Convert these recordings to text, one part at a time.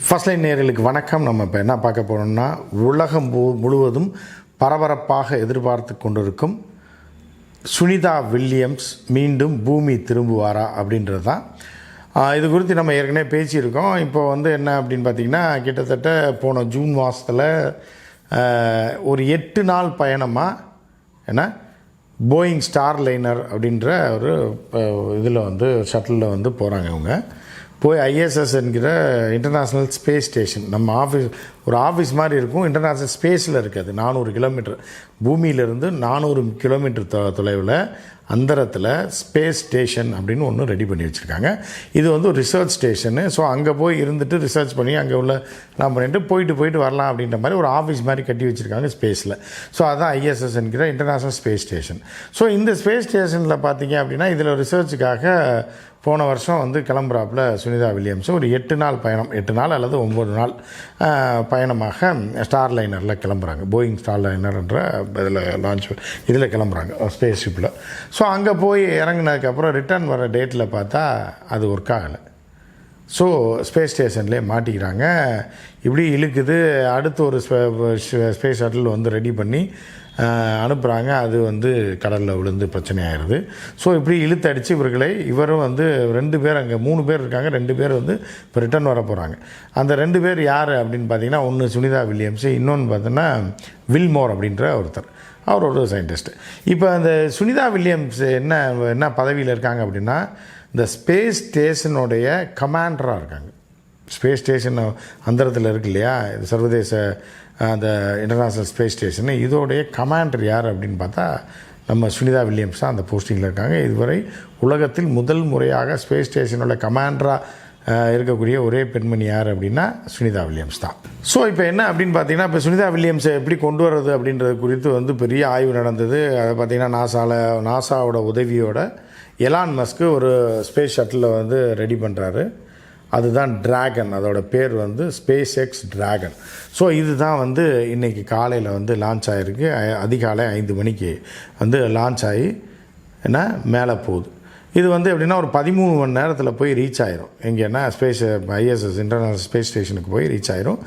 First line நேயர்களுக்கு வணக்கம். நம்ம இப்போ என்ன பார்க்க போகிறோம்னா, உலகம் முழுவதும் பரபரப்பாக எதிர்பார்த்து கொண்டிருக்கும் சுனிதா வில்லியம்ஸ் மீண்டும் பூமி திரும்புவாரா அப்படின்றது தான். இது குறித்து நம்ம ஏற்கனவே பேசியிருக்கோம். இப்போ என்ன அப்படின்னு பார்த்திங்கன்னா, கிட்டத்தட்ட போன ஜூன் மாதத்தில் ஒரு 8 நாள் பயணமாக போயிங் ஸ்டார் லைனர் அப்படின்ற ஒரு இதில் ஷட்டிலில் போகிறாங்க. அவங்க போய் ஐஎஸ்எஸ் என்கிற இன்டர்நேஷ்னல் ஸ்பேஸ் ஸ்டேஷன், நம்ம ஒரு ஆஃபீஸ் மாதிரி இருக்கும், இன்டர்நேஷ்னல் ஸ்பேஸில் இருக்குது. 400 கிலோமீட்டர் பூமியிலிருந்து 400 கிலோமீட்டர் தொலைவில் அந்தரத்தில் ஸ்பேஸ் ஸ்டேஷன் அப்படின்னு ஒன்று ரெடி பண்ணி வச்சுருக்காங்க. இது ஒரு ரிசர்ச் ஸ்டேஷனு. ஸோ அங்கே போய் இருந்துட்டு ரிசர்ச் பண்ணி அங்கே எல்லாம் பண்ணிட்டு போயிட்டு வரலாம் அப்படின்ற மாதிரி ஒரு ஆஃபீஸ் மாதிரி கட்டி வச்சுருக்காங்க ஸ்பேஸில். ஸோ அதுதான் ஐஎஸ்எஸ் என்கிற இன்டர்நேஷ்னல் ஸ்பேஸ் ஸ்டேஷன். ஸோ இந்த ஸ்பேஸ் ஸ்டேஷனில் பார்த்தீங்க அப்படின்னா, இதில் ரிசர்ச்சுக்காக போன வருஷம் கிளம்புறாப்புல சுனிதா வில்லியம்ஸ் ஒரு 8 நாள் பயணம், 8 நாள் அல்லது 9 நாள் பயணமாக ஸ்டார் லைனரில் கிளம்புறாங்க. போயிங் ஸ்டார் லைனர்ன்ற இதில் கிளம்புறாங்க ஸ்பேஸ் ஷிப்பில். ஸோ அங்கே போய் இறங்கினதுக்கப்புறம் ரிட்டர்ன் வர டேட்டில் பார்த்தா அது ஒர்க் ஆகலை. ஸோ ஸ்பேஸ் ஸ்டேஷன்லேயே மாட்டிக்கிறாங்க. இப்படி இழுக்குது. அடுத்து ஒரு ஸ்பேஸ் ஷட்டில் ரெடி பண்ணி அனுப்புகிறாங்க. அது கடலில் விழுந்து பிரச்சனை ஆயிடுது. ஸோ இப்படி இழுத்தடிச்சு இவரும் 2 பேர், அங்கே 3 பேர் இருக்காங்க. 2 பேர் இப்போ ரிட்டர்ன் வர போகிறாங்க. அந்த 2 பேர் யார் அப்படின்னு பார்த்தீங்கன்னா, ஒன்று சுனிதா வில்லியம்ஸு, இன்னொன்று பார்த்தோன்னா வில்மோர் அப்படின்ற ஒருத்தர். அவர் ஒரு சயின்டிஸ்ட்டு. இப்போ அந்த சுனிதா வில்லியம்ஸ் என்ன பதவியில் இருக்காங்க அப்படின்னா, இந்த ஸ்பேஸ் ஸ்டேஷனுடைய கமாண்டராக இருக்காங்க. ஸ்பேஸ் ஸ்டேஷன் அந்தரத்தில் இருக்கு இல்லையா, இது சர்வதேச அந்த இன்டர்நேஷ்னல் ஸ்பேஸ் ஸ்டேஷனு, இதோடைய கமாண்டர் யார் அப்படின்னு பார்த்தா நம்ம சுனிதா வில்லியம்ஸ் தான் அந்த போஸ்டிங்கில் இருக்காங்க. இதுவரை உலகத்தில் முதல் முறையாக ஸ்பேஸ் ஸ்டேஷனோட கமாண்டராக இருக்கக்கூடிய ஒரே பெண்மணி யார் அப்படின்னா சுனிதா வில்லியம்ஸ் தான். ஸோ இப்போ என்ன அப்படின்னு பார்த்தீங்கன்னா, இப்போ சுனிதா வில்லியம்ஸை எப்படி கொண்டு வர்றது அப்படின்றது குறித்து பெரிய ஆய்வு நடந்தது. அதை பார்த்திங்கன்னா நாசாவோட உதவியோட எலான் மஸ்க்கு ஒரு ஸ்பேஸ் ஷட்டில் ரெடி பண்ணுறாரு. அதுதான் டிராகன். அதோட பேர் ஸ்பேஸ் எக்ஸ் டிராகன். ஸோ இதுதான் இன்றைக்கி காலையில் லான்ச் ஆகிருக்கு. அதிகாலை 5 மணிக்கு லான்ச் ஆகி மேலே போகுது. இது எப்படின்னா ஒரு 13 மணி நேரத்தில் போய் ரீச் ஆயிரும். எங்கேன்னா ஸ்பேஸ் ஐஎஸ்எஸ் இன்டர்நேஷ்னல் ஸ்பேஸ் ஸ்டேஷனுக்கு போய் ரீச் ஆயிரும்.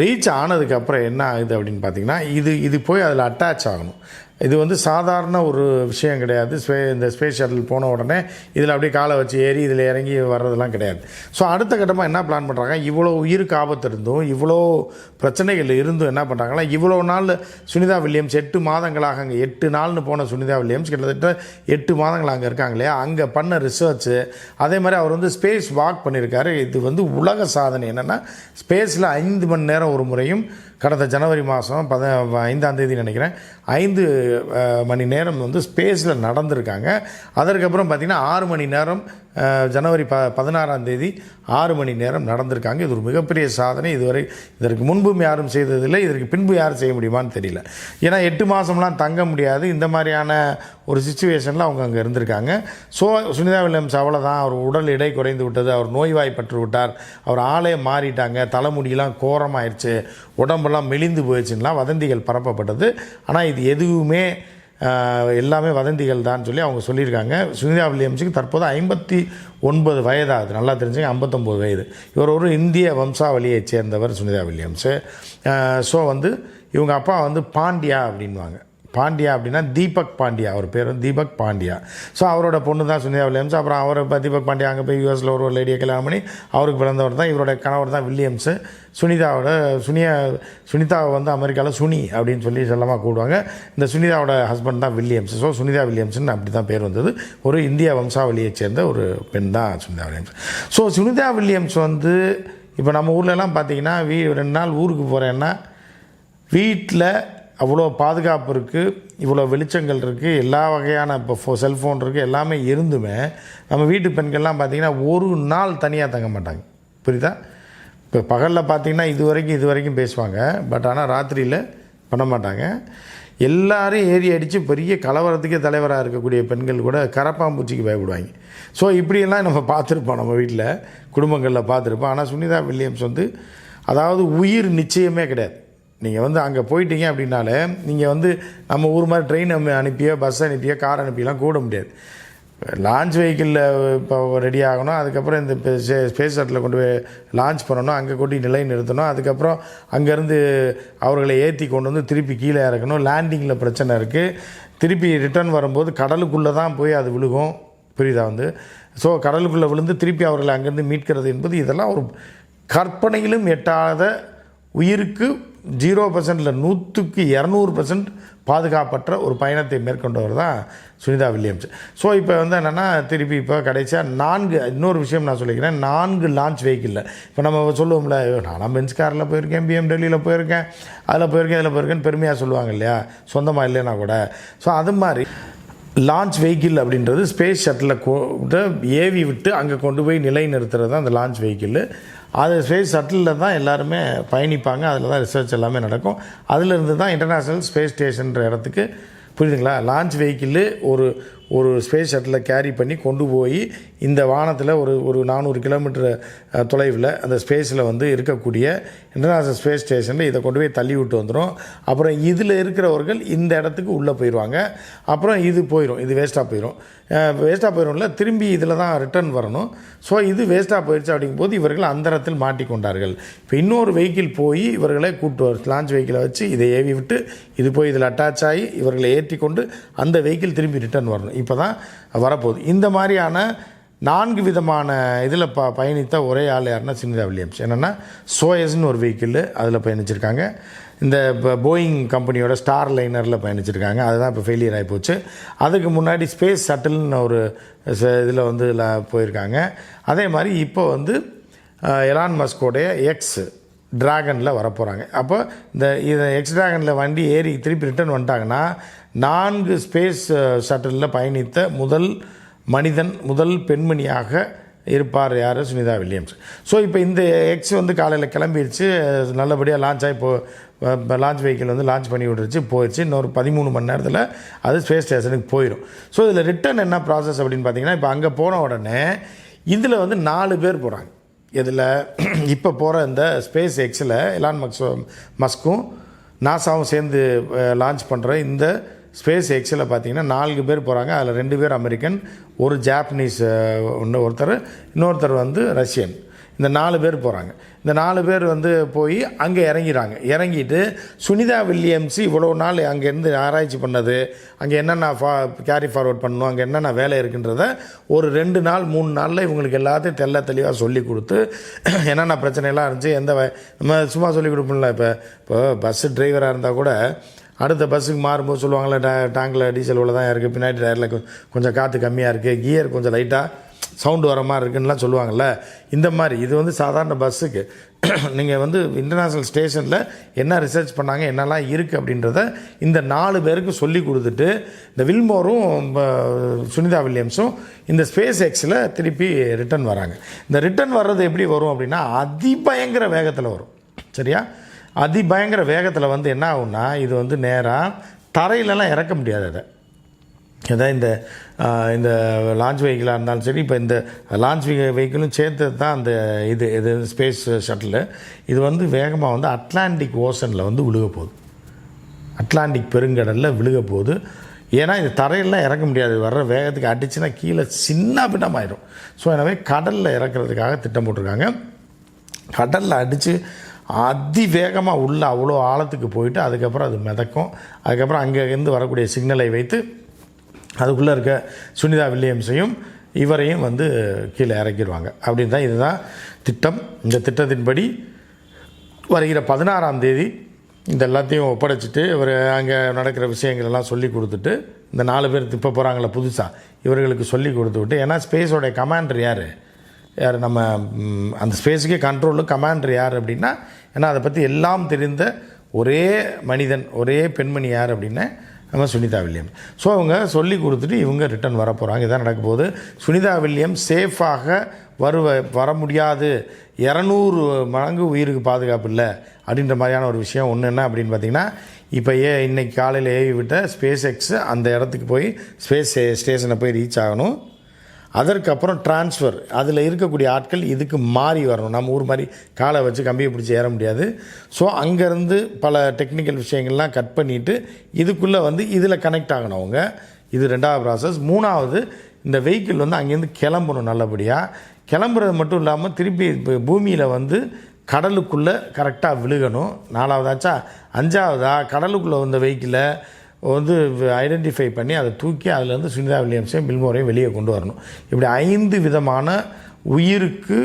ரீச் ஆனதுக்கப்புறம் என்ன ஆகுது அப்படின்னு பார்த்தீங்கன்னா, இது போய் அதில் அட்டாச் ஆகணும். இது சாதாரண ஒரு விஷயம் கிடையாது. இந்த ஸ்பேஸ் ஷட்டில் போன உடனே இதில் அப்படியே காலை வச்சு ஏறி இதில் இறங்கி வர்றதெல்லாம் கிடையாது. ஸோ அடுத்த கட்டமாக என்ன பிளான் பண்ணுறாங்க, இவ்வளோ உயிருக்கு ஆபத்து இருந்தும் இவ்வளோ பிரச்சனைகள் இருந்தும் என்ன பண்ணுறாங்கன்னா, இவ்வளோ நாள் சுனிதா வில்லியம்ஸ் 8 மாதங்களாக அங்கே 8 நாள்னு போன சுனிதா வில்லியம்ஸ் கிட்டத்தட்ட 8 மாதங்கள் அங்கே இருக்காங்க இல்லையா, அங்கே பண்ண ரிசர்ச்சு, அதே மாதிரி அவர் ஸ்பேஸ் வாக் பண்ணியிருக்காரு. இது உலக சாதனை. என்னென்னா, ஸ்பேஸில் 5 மணி நேரம் ஒரு முறையும், கடந்த ஜனவரி மாதம் 5ஆம் தேதி நினைக்கிறேன் 5 மணி நேரம் ஸ்பேஸில் நடந்திருக்காங்க. அதற்கப்புறம் பார்த்திங்கன்னா 6 மணி நேரம் ஜனவரி 16ஆம் தேதி 6 மணி நேரம் நடந்திருக்காங்க. இது ஒரு மிகப்பெரிய சாதனை. இதற்கு முன்பும் யாரும் செய்ததில்லை. இதற்கு பின்பு யாரும் செய்ய முடியுமான்னு தெரியல. ஏன்னா 8 மாதம்லாம் தங்க முடியாது. இந்த மாதிரியான ஒரு சிச்சுவேஷனில் அவங்க அங்கே இருந்திருக்காங்க. ஸோ சுனிதா வில்லியம்ஸ் அவ்வளோதான், அவர் உடல் எடை குறைந்து விட்டது, அவர் நோய்வாய்ப்பட்டு விட்டார், அவர் ஆளே மாறிட்டாங்க, தலைமுடியெல்லாம் கோரமாயிடுச்சு, உடம்பெல்லாம் மெலிந்து போயிடுச்சுன்னா வதந்திகள் பரப்பப்பட்டது. ஆனால் இது எதுவுமே எல்லாமே வதந்திகள் தான் சொல்லி அவங்க சொல்லியிருக்காங்க. சுனிதா வில்லியம்ஸுக்கு தற்போது 59 வயதாகுது. நல்லா தெரிஞ்சுங்க, 59 வயது. இவர் ஒரு இந்திய வம்சாவளியைச் சேர்ந்தவர் சுனிதா வில்லியம்ஸு. ஸோ இவங்க அப்பா பாண்டியா அப்படின்வாங்க. பாண்டியா அப்படின்னா தீபக் பாண்டியா, அவர் பேர் தீபக் பாண்டியா. ஸோ அவரோட பொண்ணு தான் சுனிதா வில்லியம்ஸ். அப்புறம் அவர் இப்போ தீபக் பாண்டியா அங்கே போய் யூஎஸில் ஒரு லேடியை கல்யாணம் பண்ணி அவருக்கு பிறந்தவர் தான். இவரோட கணவர் தான் வில்லியம்ஸு. சுனிதாவை அமெரிக்காவில் சுனி அப்படின்னு சொல்லி செல்லமாக கூடுவாங்க. இந்த சுனிதாவோட ஹஸ்பண்ட் தான் வில்லியம்ஸ். ஸோ சுனிதா வில்லியம்ஸ்ன்னு அப்படி தான் பேர் வந்தது. ஒரு இந்திய வம்சாவளியைச் சேர்ந்த ஒரு பெண் தான் Sunita Williams. So Sunita Williams இப்போ நம்ம ஊர்லலாம் பார்த்திங்கன்னா 2 நாள் ஊருக்கு போகிறேன்னா வீட்டில் அவ்வளோ பாதுகாப்பு இருக்குது, இவ்வளோ வெளிச்சங்கள் இருக்குது, எல்லா வகையான இப்போ செல்ஃபோன் இருக்குது, எல்லாமே இருந்துமே நம்ம வீட்டு பெண்கள்லாம் பார்த்திங்கன்னா ஒரு நாள் தனியாக தங்க மாட்டாங்க. புரியுதா? இப்போ பகலில் பார்த்திங்கன்னா இது வரைக்கும் பேசுவாங்க. பட் ஆனால் ராத்திரியில் பண்ண மாட்டாங்க. எல்லாரும் ஏறி அடித்து பெரிய கலவரத்துக்கே தலைவராக இருக்கக்கூடிய பெண்கள் கூட கரப்பாம்பூச்சிக்கு பயப்படுவாங்க. ஸோ இப்படியெல்லாம் நம்ம பார்த்துருப்போம், நம்ம வீட்டில் குடும்பங்களில் பார்த்துருப்போம். ஆனால் சுனிதா வில்லியம்ஸ் அதாவது உயிர் நிச்சயமே கிடையாது. நீங்கள் அங்கே போயிட்டீங்க அப்படின்னாலே நீங்கள் நம்ம ஊர் மாதிரி ட்ரெயின் அனுப்பியோ பஸ் அனுப்பியோ கார் அனுப்பியெல்லாம் கூட முடியாது. லான்ச் வெஹிக்கிளில் இப்போ ரெடி ஆகணும், அதுக்கப்புறம் இந்த ஸ்பேஸ் ஷட்டில் கொண்டு போய் லான்ச் பண்ணணும், அங்கே கொண்டு நிலை நிறுத்தணும், அதுக்கப்புறம் அங்கேருந்து அவர்களை ஏற்றி கொண்டு வந்து திருப்பி கீழே இறக்கணும், லேண்டிங்கில் பிரச்சனை இருக்குது, திருப்பி ரிட்டர்ன் வரும்போது கடலுக்குள்ளே தான் போய் அது விழுகும், புரியுதா ஸோ கடலுக்குள்ளே விழுந்து திருப்பி அவர்களை அங்கேருந்து மீட்கிறது என்பது இதெல்லாம் ஒரு கற்பனையிலும் எட்டாத உயிருக்கு 0% 100% பாதுகாப்பற்ற ஒரு பயணத்தை மேற்கொண்டவர் தான் சுனிதா வில்லியம்ஸ். ஸோ இப்போ என்னென்னா திருப்பி இப்போ கடைசியாக இன்னொரு விஷயம் நான் சொல்லிக்கிறேன், 4 லான்ச் வெஹிக்கிளில் இப்போ நம்ம சொல்லுவோம்ல, நான் பென்ஸ் காரில் போயிருக்கேன், பிஎம்டபிள்யூவில் போயிருக்கேன், அதில் போயிருக்கேன்னு பெருமையாக சொல்லுவாங்க இல்லையா, சொந்தமாக இல்லைன்னா கூட. ஸோ அது மாதிரி லான்ச் வெஹிக்கிள் அப்படின்றது ஸ்பேஸ் ஷட்டில் கூட ஏவி விட்டு அங்கே கொண்டு போய் நிலை நிறுத்துறது தான் அந்த லான்ச் வெஹிக்கிள். அது ஸ்பேஸ் ஷட்டிலில் தான் எல்லாருமே பயணிப்பாங்க, அதில் தான் ரிசர்ச் எல்லாமே நடக்கும், அதிலிருந்து தான் இன்டர்நேஷ்னல் ஸ்பேஸ் ஸ்டேஷன்ற இடத்துக்கு, புரியுதுங்களா. லான்ச் வெஹிக்கிள் ஒரு ஸ்பேஸ் ஷட்டில் கேரி பண்ணி கொண்டு போய் இந்த வானத்தில் ஒரு 400 கிலோமீட்டர் தொலைவில் அந்த ஸ்பேஸில் இருக்கக்கூடிய இன்டர்நேஷ்னல் ஸ்பேஸ் ஸ்டேஷனில் இதை கொண்டு போய் தள்ளி விட்டு வந்துடும். அப்புறம் இதில் இருக்கிறவர்கள் இந்த இடத்துக்கு உள்ளே போயிடுவாங்க, அப்புறம் இது போயிடும், இது வேஸ்ட்டாக போயிடும்ல, திரும்பி இதில் தான் ரிட்டர்ன் வரணும். ஸோ இது வேஸ்ட்டாக போயிடுச்சு அப்படிங்கும்போது இவர்கள் அந்தரத்தில் மாட்டிக்கொண்டார்கள். இப்போ இன்னொரு வெஹிக்கிள் போய் இவர்களை லான்ச் வெஹிக்கிளை வச்சு இதை ஏவி விட்டு இது போய் இதில் அட்டாச் ஆகி இவர்களை ஏற்றி கொண்டு அந்த வெஹிக்கிள் திரும்பி ரிட்டர்ன் வரணும். இப்போ தான் வரப்போகுது. இந்த மாதிரியான 4 விதமான இதில் பயணித்த ஒரே ஆள் யாருன்னா சுனிதா வில்லியம்ஸ். என்னென்னா சோயஸ்ன்னு ஒரு வெஹிக்கிள் அதில் பயணிச்சிருக்காங்க, இந்த போயிங் கம்பெனியோட ஸ்டார் லைனரில் பயணிச்சிருக்காங்க, அதுதான் இப்போ ஃபெயிலியர் ஆகி போச்சு. அதுக்கு முன்னாடி ஸ்பேஸ் ஷட்டில்னு ஒரு இதில் போயிருக்காங்க. அதே மாதிரி இப்போ எலான் மஸ்கோடைய எக்ஸ் ட்ராகனில் வரப்போகிறாங்க. அப்போ இதை எக்ஸ் ட்ராகனில் வண்டி ஏறி திருப்பி ரிட்டர்ன் வந்துட்டாங்கன்னா 4 ஸ்பேஸ் ஷட்டிலில் பயணித்த முதல் பெண்மணியாக இருப்பார் யார், சுனிதா வில்லியம்ஸ். ஸோ இப்போ இந்த எக்ஸ் காலையில் கிளம்பிடுச்சு, நல்லபடியாக லான்ச் ஆகி லான்ச் வெஹிக்கிள் லான்ச் பண்ணி விட்டுருச்சு, போயிடுச்சு. இன்னொரு 13 மணி நேரத்தில் அது ஸ்பேஸ் ஸ்டேஷனுக்கு போயிடும். ஸோ இதில் ரிட்டர்ன் என்ன ப்ராசஸ் அப்படின்னு பார்த்தீங்கன்னா, இப்போ அங்கே போன உடனே இதில் 4 பேர் போகிறாங்க. இதில் இப்போ போகிற இந்த ஸ்பேஸ் எக்ஸில் எலான் மஸ்க்கும் நாசாவும் சேர்ந்து லான்ச் பண்ணுற இந்த ஸ்பேஸ் எக்ஸில் பார்த்தீங்கன்னா 4 பேர் போகிறாங்க. அதில் 2 பேர் அமெரிக்கன், ஒரு ஜாப்பனீஸ், இன்னொருத்தர் ரஷ்யன். இந்த 4 பேர் போகிறாங்க. இந்த 4 பேர் போய் அங்கே இறங்கிட்டு சுனிதா வில்லியம்ஸ் இவ்வளோ நாள் அங்கேருந்து ஆராய்ச்சி பண்ணது, அங்கே என்னென்ன கேரி ஃபார்வர்ட் பண்ணணும், அங்கே என்னென்ன வேலை இருக்குன்றத ஒரு 2 நாள் 3 நாளில் இவங்களுக்கு எல்லாத்தையும் தெளிவாக சொல்லி கொடுத்து என்னென்ன பிரச்சனைலாம் இருந்துச்சு, நம்ம சும்மா சொல்லி கொடுப்போம்ல. இப்போ பஸ்ஸு டிரைவராக இருந்தால் கூட அடுத்த பஸ்ஸுக்கு மாறும்போது சொல்லுவாங்களே, டேங்கில் டீசல் இவ்வளோ தான் இருக்குது, பின்னாடி டயரில் கொஞ்சம் காற்று கம்மியாக இருக்குது, கியர் கொஞ்சம் லைட்டாக சவுண்டு வர மாதிரி இருக்குன்னுலாம் சொல்லுவாங்கள்ல. இந்த மாதிரி இது சாதாரண பஸ்ஸுக்கு நீங்கள் இன்டர்நேஷ்னல் ஸ்டேஷனில் என்ன ரிசர்ச் பண்ணாங்க, என்னெல்லாம் இருக்குது அப்படின்றத இந்த 4 பேருக்கு சொல்லி கொடுத்துட்டு இந்த வில்மோரும் சுனிதா வில்லியம்ஸும் இந்த ஸ்பேஸ் எக்ஸில் திருப்பி ரிட்டர்ன் வராங்க. இந்த ரிட்டர்ன் வர்றது எப்படி வரும் அப்படின்னா, அதிபயங்கர வேகத்தில் வரும். சரியா, அதிபயங்கர வேகத்தில் என்ன ஆகும்னா, இது நேராக தரையிலலாம் இறக்க முடியாது. அதான் இந்த லான்ச் வெஹிக்கிளாக இருந்தாலும் சரி, இப்போ இந்த லான்ச் வெஹிக்கிளும் சேர்த்து தான் அந்த இது ஸ்பேஸ் ஷட்டில் இது வேகமாக அட்லாண்டிக் ஓஷனில் விழுக போகுது, அட்லாண்டிக் பெருங்கடலில் விழுக போகுது. ஏன்னா இது தரையெல்லாம் இறக்க முடியாது, வர்ற வேகத்துக்கு அடிச்சுன்னா கீழே சின்ன பின்னமாயிடும். ஸோ எனவே கடலில் இறக்குறதுக்காக திட்டம் போட்டிருக்காங்க. கடலில் அடித்து அதிவேகமாக உள்ள அவ்வளோ ஆழத்துக்கு போயிட்டு அதுக்கப்புறம் அது மிதக்கும். அதுக்கப்புறம் அங்கேருந்து வரக்கூடிய சிக்னலை வைத்து அதுக்குள்ளே இருக்க சுனிதா வில்லியம்ஸையும் இவரையும் கீழே இறக்கிடுவாங்க. அப்படின்னு தான் இதுதான் திட்டம். இந்த திட்டத்தின்படி வருகிற 16ஆம் தேதி இந்த எல்லாத்தையும் ஒப்படைச்சிட்டு இவர் அங்கே நடக்கிற விஷயங்கள் எல்லாம் சொல்லி கொடுத்துட்டு இந்த 4 பேர் இப்போ போகிறாங்களே புதுசாக இவர்களுக்கு சொல்லி கொடுத்துவிட்டு, ஏன்னா ஸ்பேஸோடைய கமாண்டர் யார் நம்ம அந்த ஸ்பேஸுக்கே கண்ட்ரோலு கமாண்டர் யார் அப்படின்னா, ஏன்னா அதை பற்றி எல்லாம் தெரிந்த ஒரே மனிதன், ஒரே பெண்மணி யார் அப்படின்னா நம்ம சுனிதா வில்லியம்ஸ். ஸோ அவங்க சொல்லி கொடுத்துட்டு இவங்க ரிட்டர்ன் வர போகிறாங்க. இதான் நடக்க போகுது. சுனிதா வில்லியம்ஸ் சேஃபாக வர முடியாது, 200 மடங்கு உயிருக்கு பாதுகாப்பு இல்லை அப்படின்ற மாதிரியான ஒரு விஷயம். ஒன்று என்ன அப்படின்னு பார்த்திங்கன்னா, இப்போ இன்றைக்கி காலையில் ஏவி விட்ட ஸ்பேஸ் எக்ஸ் அந்த இடத்துக்கு போய் ஸ்பேஸ் ஸ்டேஷனை போய் ரீச் ஆகணும். அதற்கப்புறம் ட்ரான்ஸ்ஃபர், அதில் இருக்கக்கூடிய ஆட்கள் இதுக்கு மாறி வரணும். நம்ம ஊர் மாதிரி காலை வச்சு கம்பியை பிடிச்சி ஏற முடியாது. ஸோ அங்கேருந்து பல டெக்னிக்கல் விஷயங்கள்லாம் கட் பண்ணிவிட்டு இதுக்குள்ளே இதில் கனெக்ட் ஆகணும் அவங்க. இது 2வது ப்ராசஸ். 3வது இந்த வெஹிக்கிள் வந்து அங்கேருந்து கிளம்பணும் நல்லபடியாக. கிளம்புறது மட்டும் இல்லாமல் திருப்பி இப்போ பூமியில் வந்து கடலுக்குள்ளே கரெக்டாக விழுகணும். 4வதாச்சா 5வதா கடலுக்குள்ளே வந்த வெஹிக்கிளை வந்து ஐடென்டிஃபை பண்ணி அதை தூக்கி அதிலேருந்து சுனிதா வில்லியம்ஸையும் பில்மோரையும் வெளியே கொண்டு வரணும். இப்படி 5 விதமான உயிருக்கு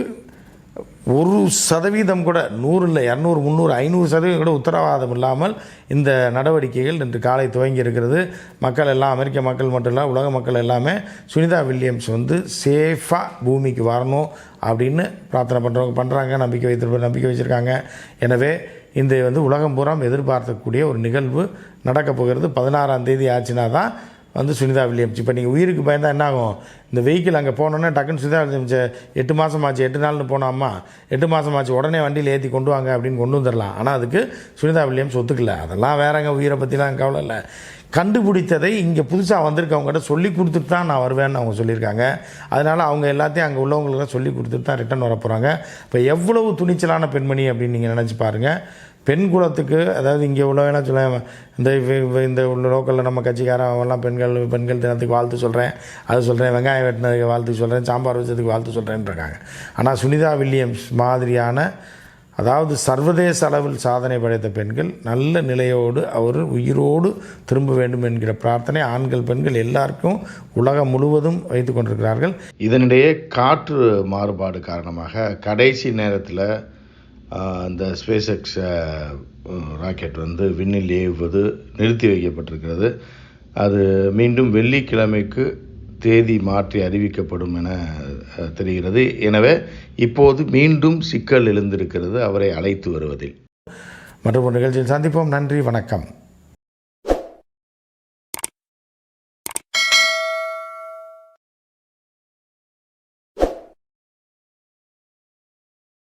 1% கூட 100 இல்லை 200 300 500% கூட உத்தரவாதம் இல்லாமல் இந்த நடவடிக்கைகள் இன்று காலை துவங்கி இருக்கிறது. மக்கள் எல்லாம், அமெரிக்க மக்கள் மட்டும் இல்லை, உலக மக்கள் எல்லாமே சுனிதா வில்லியம்ஸ் வந்து சேஃபாக பூமிக்கு வரணும் அப்படின்னு பிரார்த்தனை பண்ணுறாங்க, நம்பிக்கை வச்சுருக்காங்க. எனவே இந்த வந்து உலகம் பூரா எதிர்பார்க்கக்கூடிய ஒரு நிகழ்வு நடக்கப் போகிறது. 16ஆம் தேதி ஆச்சுன்னா தான் வந்து சுனிதா வில்லியம்ஸ். இப்போ நீங்கள் உயிருக்கு பயந்தால் என்ன ஆகும்? இந்த வெஹிக்கிள் அங்கே போனோன்னே டக்குன்னு சுனிதா வில்லியம்ஸ் 8 மாதம் ஆச்சு, 8 நாள்னு போனோம்மா, 8 மாதம் ஆச்சு, உடனே வண்டியில் ஏற்றி கொண்டு வாங்க அப்படின்னு கொண்டு வந்துடலாம். ஆனால் அதுக்கு சுனிதா வில்லியம்ஸ் ஒத்துக்கல. அதெல்லாம் வேறங்க, உயிரை பற்றிலாம் கவலை இல்லை. கண்டுபிடித்ததை இங்கே புதுசாக வந்திருக்கவங்ககிட்ட சொல்லி கொடுத்துட்டு தான் நான் வருவேன்னு அவங்க சொல்லியிருக்காங்க. அதனால் அவங்க எல்லாத்தையும் அங்கே உள்ளவங்களுக்கு சொல்லி கொடுத்துட்டு தான் ரிட்டன் வர போகிறாங்க. இப்போ எவ்வளவு துணிச்சலான பெண்மணி அப்படின்னு நீங்கள் நினச்சி பாருங்கள். பெண் குலத்துக்கு, அதாவது இங்கே உள்ளவனா சொல்ல, இந்த உள்ள லோக்கலில் நம்ம கட்சிக்காரன் அவெல்லாம் பெண்கள் தினத்துக்கு வாழ்த்து சொல்கிறேன், அது சொல்கிறேன், வெங்காயம் வெட்டினதுக்கு வாழ்த்து சொல்கிறேன், சாம்பார் வச்சதுக்கு வாழ்த்து சொல்கிறேன்ருக்காங்க. ஆனால் சுனிதா வில்லியம்ஸ் மாதிரியான, அதாவது சர்வதேச அளவில் சாதனை படைத்த பெண்கள் நல்ல நிலையோடு அவர் உயிரோடு திரும்ப வேண்டும் என்கிற பிரார்த்தனை ஆண்கள் பெண்கள் எல்லாருக்கும் உலகம் முழுவதும் வைத்து கொண்டிருக்கிறார்கள். இதனிடையே காற்று மாறுபாடு காரணமாக கடைசி நேரத்தில் இந்த ஸ்பேஸ் எக்ஸ் ராக்கெட் வந்து விண்ணில் ஏவுவது நிறுத்தி வைக்கப்பட்டிருக்கிறது. அது மீண்டும் வெள்ளிக்கிழமைக்கு தேதி மாற்றி அறிவிக்கப்படும் என தெரிகிறது. எனவே இப்போது மீண்டும் சிக்கல் எழுந்திருக்கிறது அவரை அழைத்து வருவதில். மற்றொரு நிகழ்ச்சியில் சந்திப்போம். நன்றி, வணக்கம்.